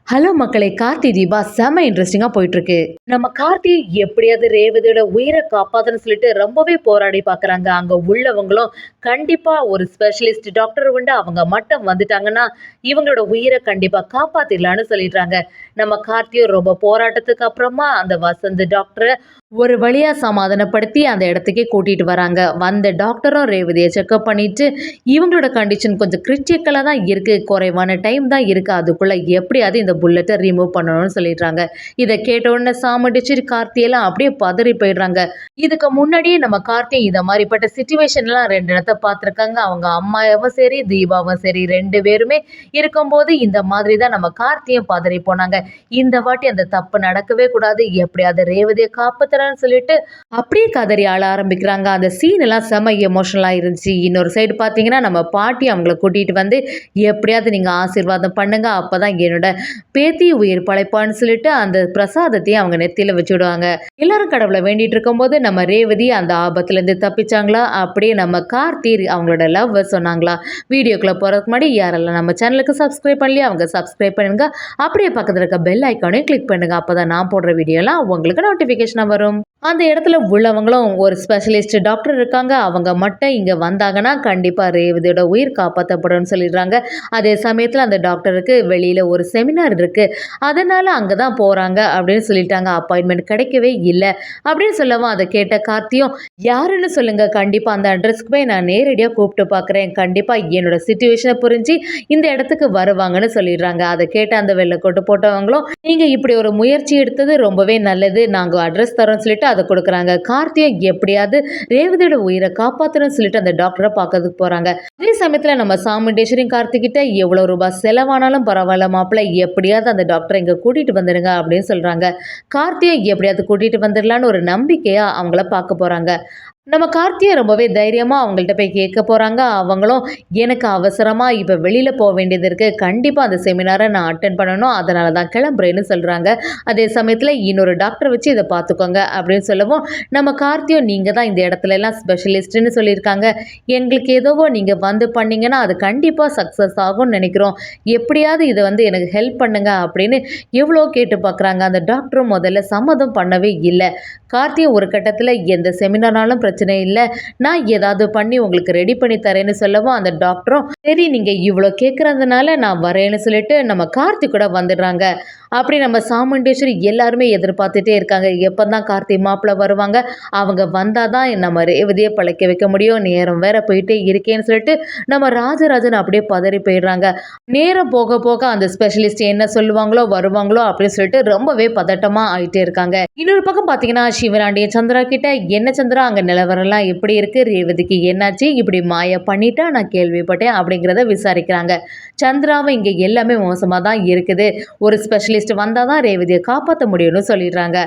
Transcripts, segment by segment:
Hello மக்களே! கார்த்தி தீபா செம்ம இன்ட்ரெஸ்டிங்கா போயிட்டுருக்கு. நம்ம கார்த்தி எப்படியாவது ரேவதியோட உயிர காப்பாத்தணும்னு சொல்லிட்டு ரொம்பவே போராடி பார்க்குறாங்க. அங்க உள்ளவங்களும் கண்டிப்பா ஒரு ஸ்பெஷலிஸ்ட் டாக்டர் உண்டு. அவங்க மட்டும் வந்துட்டாங்கன்னா, இவங்களோட உயிர கண்டிப்பா காப்பாத்திடலான்னு சொல்லிடுறாங்க. நம்ம கார்த்தியும் ரொம்ப போராட்டத்துக்கு அப்புறமா அந்த வசந்த் டாக்டர ஒரு வழியா சமாதானப்படுத்தி அந்த இடத்துக்கே கூட்டிட்டு வராங்க. வந்த டாக்டரும் ரேவதிய செக்கப் பண்ணிட்டு, இவங்களோட கண்டிஷன் கொஞ்சம் கிரிட்டிக்கலா தான் இருக்கு. குறைவான டைம் தான் இருக்கு. அதுக்குள்ள எப்படியாவது இந்த புல்லட்ட ரிமூவ் பண்ணணும்னு சொல்லிடுறாங்க. இத கேட்ட உடனே சாமடிச்சு கார்த்தி எல்லாம் அப்படியே பதறி போயிடுறாங்க. இதுக்கு முன்னாடியே நம்ம கார்த்தி இத மாரிப்பட்ட சிச்சுவேஷன்லாம் 2 இடத்த பார்த்துருக்காங்க. அவங்க அம்மாவும் சரி, தீபாவும் சரி 2 பேருமே இருக்கும்போது இந்த மாதிரி தான் நம்ம கார்த்தியும் பதறி போனாங்க. இந்த வாட்டி அந்த தப்பு நடக்கவே கூடாது. எப்படியாவது ரேவதிய காப்பாத்துறேன்னு சொல்லிட்டு அப்படியே கதறி அழ ஆரம்பிக்கிறாங்க. அந்த சீன் எல்லாம் செம எமோஷனலா இருந்துச்சு. இன்னொரு சைடு பார்த்தீங்கன்னா, நம்ம பாட்டி அவங்கள கூட்டிட்டு வந்து எப்படியாவது நீங்க ஆசீர்வாதம் பண்ணுங்க. அப்பதான் என்னோட பேத்தி உயிர் பிழைப்பான்னு சொல்லிட்டு அந்த பிரசாதத்தையும் அவங்க நெத்தியில வச்சு விடுவாங்க. எல்லாரும் கடவுளை வேண்டிட்டு இருக்கும்போது நம்ம ரேவதி அந்த ஆபத்துல இருந்து தப்பிச்சாங்களா? அப்படியே நம்ம கார்த்தி அவங்களோட லவ் சொன்னாங்களா? வீடியோக்குள்ள போறதுக்கு முன்னாடி யாரெல்லாம் நம்ம சேனலுக்கு சப்ஸ்கிரைப் பண்ணலையோ அவங்க சப்ஸ்கிரைப் பண்ணுங்க. அப்படியே பக்கத்துல இருக்க பெல் ஐக்கானையும் கிளிக் பண்ணுங்க. அப்பதான் நான் போடுற வீடியோலாம் உங்களுக்கு நோட்டிபிகேஷனா வரும். அந்த இடத்துல உள்ளவங்களும் ஒரு ஸ்பெஷலிஸ்ட் டாக்டர் இருக்காங்க. அவங்க மட்டும் இங்க வந்தாங்கன்னா கண்டிப்பா ரேவதியோட உயிர் காப்பாற்றப்படும்னு சொல்லிடுறாங்க. அதே சமயத்துல அந்த டாக்டருக்கு வெளியில ஒரு செமினார் இருக்கு. அதனால அங்கதான் போறாங்க அப்படின்னு சொல்லிட்டாங்க. அப்பாயின்மெண்ட் கிடைக்கவே இல்லை அப்படின்னு சொல்லவும் அதை கேட்ட கார்த்தியும் யாருன்னு சொல்லுங்க, கண்டிப்பா அந்த அட்ரஸ்க்கு போய் நான் நேரடியா கூப்பிட்டு பார்க்குறேன். கண்டிப்பா என்னோட சிச்சுவேஷனை புரிஞ்சு இந்த இடத்துக்கு வருவாங்கன்னு சொல்லிடுறாங்க. அதை கேட்ட அந்த வெள்ளைக்கோட்டு போட்டவங்களும் நீங்க இப்படி ஒரு முயற்சி எடுத்தது ரொம்பவே நல்லது. நாங்க அட்ரஸ் தரோம்னு சொல்லிட்டு அதை கொடுக்குறாங்க. கார்த்தியை எப்படியாவது ரேவதியோட உயிரை காப்பாற்றணும்னு சொல்லிட்டு அந்த டாக்டரை பார்க்கறதுக்கு போறாங்க. அதே சமயத்துல நம்ம சாமுண்டேஸ்வரியும் கார்த்திகிட்ட எவ்வளவு ரூபாய் செலவானாலும் பரவாயில்ல மாப்பிள்ள, எப்படியாவது அந்த டாக்டரை இங்க கூட்டிட்டு வந்துடுங்க அப்படின்னு சொல்றாங்க. கார்த்தியை எப்படியாவது கூட்டிட்டு வந்துடலான்னு ஒரு நம்பிக்கையா அவங்கள பார்க்க போறாங்க. நம்ம கார்த்தியை ரொம்பவே தைரியமா அவங்கள்ட்ட போய் கேட்க போறாங்க. அவங்களும் எனக்கு அவசரமா இப்ப வெளியில போக வேண்டியது இருக்கு. கண்டிப்பா அந்த செமினாரை நான் அட்டென்ட் பண்ணணும். அதனால தான் கிளம்புறேன்னு சொல்றாங்க. அதே சமயத்துல இன்னொரு டாக்டர் வச்சு இதை பார்த்துக்கோங்க அப்படின்னு சொல்லவும் நம்ம கார்த்தியும் நீங்க தான் இந்த இடத்துல எல்லாம் ஸ்பெஷலிஸ்ட்னு சொல்லியிருக்காங்க. எங்களுக்கு ஏதோவோ நீங்க வந்து பண்ணீங்கன்னா அது கண்டிப்பா சக்சஸ் ஆகும்னு நினைக்கிறோம். எப்படியாவது இதை எனக்கு ஹெல்ப் பண்ணுங்க அப்படின்னு எவ்வளோ கேட்டு பார்க்குறாங்க. அந்த டாக்டரும் முதல்ல சம்மதம் பண்ணவே இல்லை. கார்த்தியும் ஒரு கட்டத்தில் எந்த செமினார்னாலும் பிரச்சனை இல்லை, நான் ஏதாவது பண்ணி உங்களுக்கு ரெடி பண்ணி தரேன்னு சொல்லவும் அந்த டாக்டரும் சரி நீங்க இவ்வளோ கேட்கறதுனால நான் வரேன்னு சொல்லிட்டு நம்ம கார்த்தி கூட வந்துடுறாங்க. அப்படி நம்ம சாமுண்டேஸ்வரி எல்லாருமே எதிர்பார்த்துட்டே இருக்காங்க. எப்போதான் கார்த்தி மாப்பிள்ள வருவாங்க, அவங்க வந்தாதான் நம்ம ரேவதியை பழைக்க வைக்க முடியும். நேரம் வேற போயிட்டே இருக்கேன்னு சொல்லிட்டு நம்ம ராஜராஜன் அப்படியே பதறி போயிடுறாங்க. நேரம் போக போக அந்த ஸ்பெஷலிஸ்ட் என்ன சொல்லுவாங்களோ வருவாங்களோ அப்படின்னு சொல்லிட்டு ரொம்பவே பதட்டமா ஆயிட்டே இருக்காங்க. இன்னொரு பக்கம் பார்த்தீங்கன்னா சிவனாண்டிய சந்திரா கிட்ட என்ன சந்திரா அங்க நிலவரம்லாம் எப்படி இருக்கு, ரேவதிக்கு என்னாச்சு, இப்படி மாயா பண்ணிட்டா நான் கேள்விப்பட்டேன் அப்படிங்கிறத விசாரிக்கிறாங்க. சந்திராவும் இங்க எல்லாமே மோசமா தான் இருக்குது. ஒரு ஸ்பெஷலிஸ்ட் வந்தாதான் ரேவதியை காப்பாற்ற முடியும்னு சொல்லிடுறாங்க.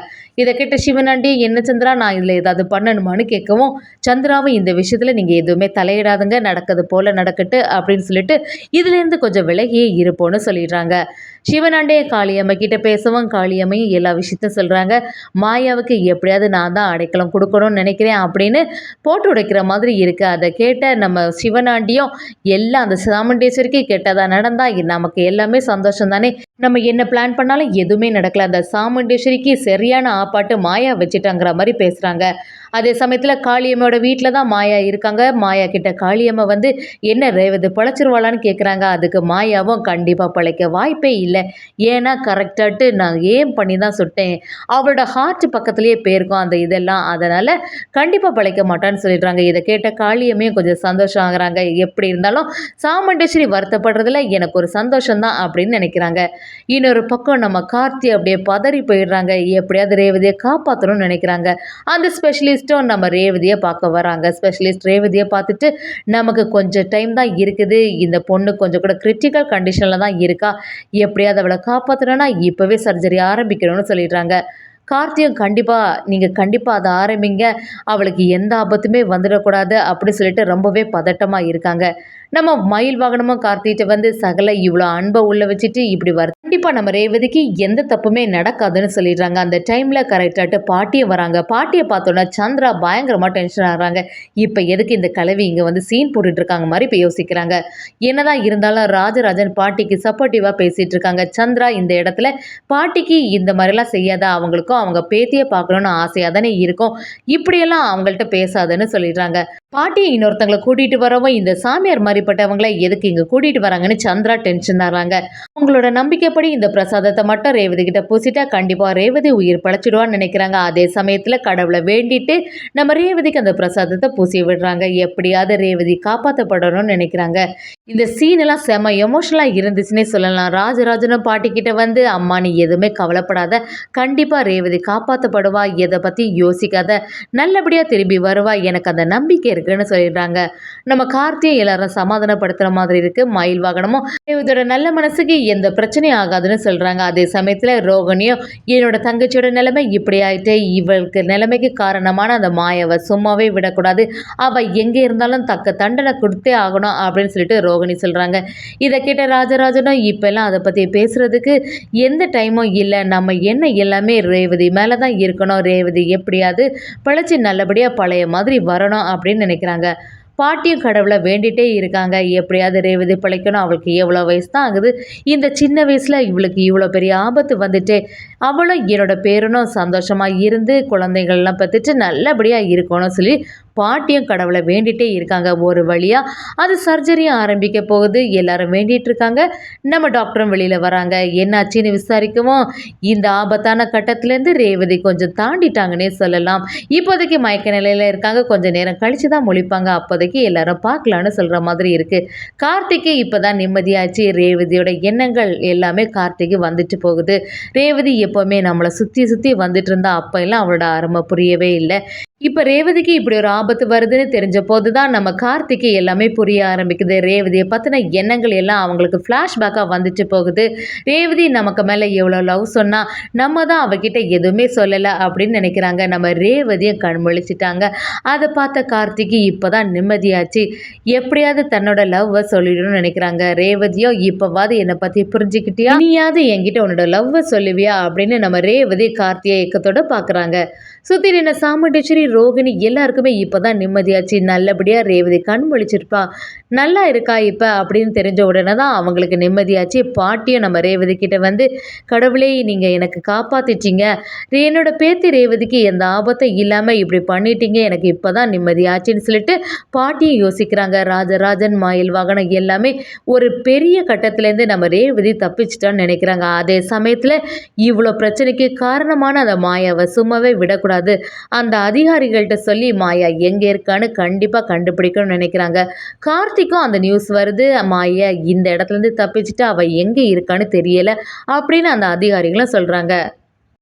இதை கேட்ட சிவனாண்டி என்ன சந்திரா நான் இதில் ஏதாவது பண்ணணுமான்னு கேட்கவும் சந்திராவும் இந்த விஷயத்தில் நீங்கள் எதுவுமே தலையிடாதுங்க, நடக்கிறது போல் நடக்கட்டு அப்படின்னு சொல்லிட்டு இதுலேருந்து கொஞ்சம் விலகியே இருப்போன்னு சொல்லிடுறாங்க. சிவனாண்டே காளியம்மை கிட்ட பேசவும் காளியம்மையும் எல்லா விஷயத்தையும் சொல்கிறாங்க. மாயாவுக்கு எப்படியாவது நான் தான் அடைக்கலம் கொடுக்கணும்னு நினைக்கிறேன் அப்படின்னு போட்டு உடைக்கிற மாதிரி இருக்குது. அதை கேட்ட நம்ம சிவனாண்டியும் எல்லாம் அந்த சாமுண்டேஸ்வரிக்கு கெட்டதாக நடந்தால் நமக்கு எல்லாமே சந்தோஷம் தானே, நம்ம என்ன பிளான் பண்ணாலும் எதுவுமே நடக்கல, அந்த சாமுண்டேஸ்வரிக்கு சரியான ஆப்பாட்டு மாயா வச்சுட்டாங்கிற மாதிரி பேசுகிறாங்க. அதே சமயத்தில் காளியம்மையோட வீட்டில் தான் மாயா இருக்காங்க. மாயா கிட்ட காளியம்மை என்ன ரேவதி பழைச்சிருவாளான்னு கேட்குறாங்க. அதுக்கு மாயாவும் கண்டிப்பாக பழைக்க வாய்ப்பே இல்லை, ஏன்னா கரெக்டாட்டு நான் ஏம் பண்ணி தான் சுட்டேன், அவளோட ஹார்ட் பக்கத்துலேயே போயிருக்கோம் அந்த இதெல்லாம், அதனால் கண்டிப்பாக பழைக்க மாட்டான்னு சொல்லிடுறாங்க. இதை கேட்ட காளியம்மையும் கொஞ்சம் சந்தோஷம் ஆகுறாங்க. எப்படி இருந்தாலும் சாமுண்டேஸ்வரி வருத்தப்படுறதுல எனக்கு ஒரு சந்தோஷம் தான் அப்படின்னு நினைக்கிறாங்க. இன்னொரு பக்கம் நம்ம கார்த்தி அப்படியே பதறி போயிடுறாங்க. எப்படியாவது ரேவதியை காப்பாற்றணும்னு நினைக்கிறாங்க. அந்த ஸ்பெஷலிஸ்ட்டும் நம்ம ரேவதியை பார்க்க வராங்க. ஸ்பெஷலிஸ்ட் ரேவதியை பார்த்துட்டு நமக்கு கொஞ்சம் டைம் தான் இருக்குது, இந்த பொண்ணு கொஞ்சம் கூட கிரிட்டிக்கல் கண்டிஷனில் தான் இருக்கா, எப்படியாவது அவளை காப்பாற்றணும்னா இப்போவே சர்ஜரி ஆரம்பிக்கணும்னு சொல்லிடுறாங்க. கார்த்தியும் நீங்கள் கண்டிப்பாக அதை ஆரம்பிங்க, அவளுக்கு எந்த ஆபத்துமே வந்துடக்கூடாது அப்படி சொல்லிட்டு ரொம்பவே பதட்டமாக இருக்காங்க. நம்ம மயில் வாகனமும் கார்த்திகிட்ட வந்து சகல இவ்வளோ அன்பை உள்ள வச்சுட்டு இப்படி கண்டிப்பாக நம்ம ரேவதிக்கு எந்த தப்புமே நடக்காதுன்னு சொல்லிடுறாங்க. அந்த டைமில் கரெக்டாகிட்டு பாட்டியை வராங்க. பாட்டியை பார்த்தோன்னா சந்திரா பயங்கரமாக டென்ஷன் ஆகிறாங்க. இப்போ எதுக்கு இந்த கிழவி இங்கே வந்து சீன் போட்டுட்டு இருக்காங்க மாதிரி இப்போ யோசிக்கிறாங்க. என்னதான் இருந்தாலும் ராஜராஜன் பாட்டிக்கு சப்போர்ட்டிவாக பேசிகிட்டு இருக்காங்க. சந்திரா இந்த இடத்துல பாட்டிக்கு இந்த மாதிரிலாம் செய்யாத, அவங்களுக்கும் அவங்க பேத்தியை பார்க்கணுன்னு ஆசையாக தானே இருக்கும், இப்படியெல்லாம் அவங்கள்ட்ட பேசாதுன்னு சொல்லிடுறாங்க. பாட்டியை இன்னொருத்தங்களை கூட்டிகிட்டு வரவும் இந்த சாமியார் மாதிரிப்பட்டவங்களை எதுக்கு இங்கே கூட்டிகிட்டு வராங்கன்னு சந்திரா டென்ஷன் ஆகிறாங்க. அவங்களோட நம்பிக்கைப்படி இந்த பிரசாதத்தை மட்டும் ரேவதி கிட்ட பூசிட்டா கண்டிப்பாக ரேவதி உயிர் பழச்சிடுவான்னு நினைக்கிறாங்க. அதே சமயத்தில் கடவுளை வேண்டிட்டு நம்ம ரேவதிக்கு அந்த பிரசாதத்தை பூசி விடுறாங்க. எப்படியாவது ரேவதி காப்பாற்றப்படணும்னு நினைக்கிறாங்க. இந்த சீனெல்லாம் செம எமோஷனலாக இருந்துச்சுன்னே சொல்லலாம். ராஜராஜனும் பாட்டிக்கிட்ட வந்து அம்மா நீ எதுவுமே கவலைப்படாத, கண்டிப்பாக ரேவதி காப்பாற்றப்படுவா, எதை பற்றி யோசிக்காத, நல்லபடியாக திரும்பி வருவா, எனக்கு அந்த நம்பிக்கை இருக்குன்னு சொல்லிடுறாங்க. நம்ம கார்த்தியை எல்லாரும் சமாதானப்படுத்துகிற மாதிரி இருக்குது. மயில் வாகனமும் ரேவதியோட நல்ல மனசுக்கு எந்த பிரச்சனையும் ஆகாதுன்னு சொல்கிறாங்க. அதே சமயத்தில் ரோகிணியும் என்னோட தங்கச்சியோட நிலைமை இப்படி ஆயிட்டே, இவளுக்கு நிலைமைக்கு காரணமான அந்த மாயாவை சும்மாவே விடக்கூடாது, அவள் எங்கே இருந்தாலும் தக்க தண்டனை கொடுத்தே ஆகணும் அப்படின்னு சொல்லிட்டு ரோகிணி சொல்கிறாங்க. இதை கேட்ட ராஜராஜனும் இப்போல்லாம் அதை பற்றி பேசுகிறதுக்கு எந்த டைமும் இல்லை, நம்ம என்ன எல்லாமே ரேவதி மேலே தான் இருக்கணும், ரேவதி எப்படியாவது பழச்சி நல்லபடியாக பழைய மாதிரி வரணும் அப்படின்னு நினைக்கிறாங்க. பாட்டியும் கடவுளை வேண்டிகிட்டே இருக்காங்க. எப்படியாவது ரேவதி பிழைக்கணும், அவளுக்கு எவ்வளோ வயசு தான் ஆகுது, இந்த சின்ன வயசில் இவளுக்கு இவ்வளோ பெரிய ஆபத்து வந்துட்டு, அவளும் என்னோட பேரனும் சந்தோஷமாக இருந்து குழந்தைகள்லாம் பார்த்துட்டு நல்லபடியாக இருக்கணும்னு சொல்லி பாட்டியும் கடவுளை வேண்டிகிட்டே இருக்காங்க. ஒரு வழியாக அது சர்ஜரியும் ஆரம்பிக்க போகுது. எல்லாரும் வேண்டிகிட்டு இருக்காங்க. நம்ம டாக்டரும் வெளியில் வராங்க. என்னாச்சுன்னு விசாரிக்கவும் இந்த ஆபத்தான கட்டத்துலேருந்து ரேவதி கொஞ்சம் தாண்டிட்டாங்கன்னே சொல்லலாம். இப்போதைக்கு மயக்க நிலையில் இருக்காங்க. கொஞ்சம் நேரம் கழித்து தான் முழிப்பாங்க. அப்போதைக்கு எல்லாரும் பார்க்கலான்னு சொல்கிற மாதிரி இருக்குது. கார்த்திக்கு இப்போ தான் நிம்மதியாச்சு. ரேவதியோட எண்ணங்கள் எல்லாமே கார்த்திக்கு வந்துட்டு போகுது. ரேவதி எப்போவுமே நம்மளை சுற்றி சுற்றி வந்துட்டு இருந்தா, அப்போ எல்லாம் அவளோட அருமை புரியவே இல்லை. இப்போ ரேவதிக்கு இப்படி ஒரு ஆபத்து வருதுன்னு தெரிஞ்ச போது தான் நம்ம கார்த்திக்கு எல்லாமே புரிய ஆரம்பிக்குது. ரேவதியை பற்றின எண்ணங்கள் எல்லாம் அவங்களுக்கு ஃப்ளாஷ்பேக்காக வந்துட்டு போகுது. ரேவதி நமக்கு மேலே எவ்வளோ லவ் சொன்னால் நம்ம தான் அவகிட்ட எதுவுமே சொல்லலை அப்படின்னு நினைக்கிறாங்க. நம்ம ரேவதியை கண்மொழிச்சிட்டாங்க. அதை பார்த்த கார்த்திக்கு இப்போ தான் நிம்மதியாச்சு. எப்படியாவது தன்னோட லவ்வை சொல்லிடணும்னு நினைக்கிறாங்க. ரேவதியோ இப்போவாது என்னை பற்றி புரிஞ்சுக்கிட்டியா, நீயாவது என்கிட்ட உன்னோட லவ்வை சொல்லுவியா அப்படின்னு நம்ம ரேவதி கார்த்தியை ஏக்கத்தோடு பார்க்குறாங்க. சுற்றி நின்ன சாமுண்டேஸ்வரி ரோகிணி எல்லாருக்குமே இப்போ தான் நிம்மதியாச்சு. நல்லபடியாக ரேவதி கண் முழிச்சிருப்பா, நல்லா இருக்கா இப்போ அப்படின்னு தெரிஞ்ச உடனே தான் அவங்களுக்கு நிம்மதியாச்சு. பாட்டியும் நம்ம ரேவதி கிட்ட வந்து கடவுளே நீங்கள் எனக்கு காப்பாற்றிட்டீங்க, என்னோட பேத்தி ரேவதிக்கு எந்த ஆபத்தும் இல்லாமல் இப்படி பண்ணிட்டீங்க, எனக்கு இப்போ தான் நிம்மதியாச்சுன்னு சொல்லிட்டு பாட்டியும் யோசிக்கிறாங்க. ராஜராஜன் மயில் வாகனம் எல்லாமே ஒரு பெரிய கட்டத்துலேருந்து நம்ம ரேவதி தப்பிச்சிட்டான்னு நினைக்கிறாங்க. அதே சமயத்தில் இவ்வளோ பிரச்சனைக்கு காரணமான அந்த மாயாவை சும்மாவே விடக்கூடாது, அந்த அதிகாரிகள்கிட்ட சொல்லி மாயா எங்கே இருக்கான்னு கண்டிப்பாக கண்டுபிடிக்கணும்னு நினைக்கிறாங்க. கார்த்திக்கும் அந்த நியூஸ் வருது, மாயா இந்த இடத்துலேருந்து தப்பிச்சுட்டு அவள் எங்கே இருக்கான்னு தெரியலை அப்படின்னு அந்த அதிகாரிகளும் சொல்கிறாங்க.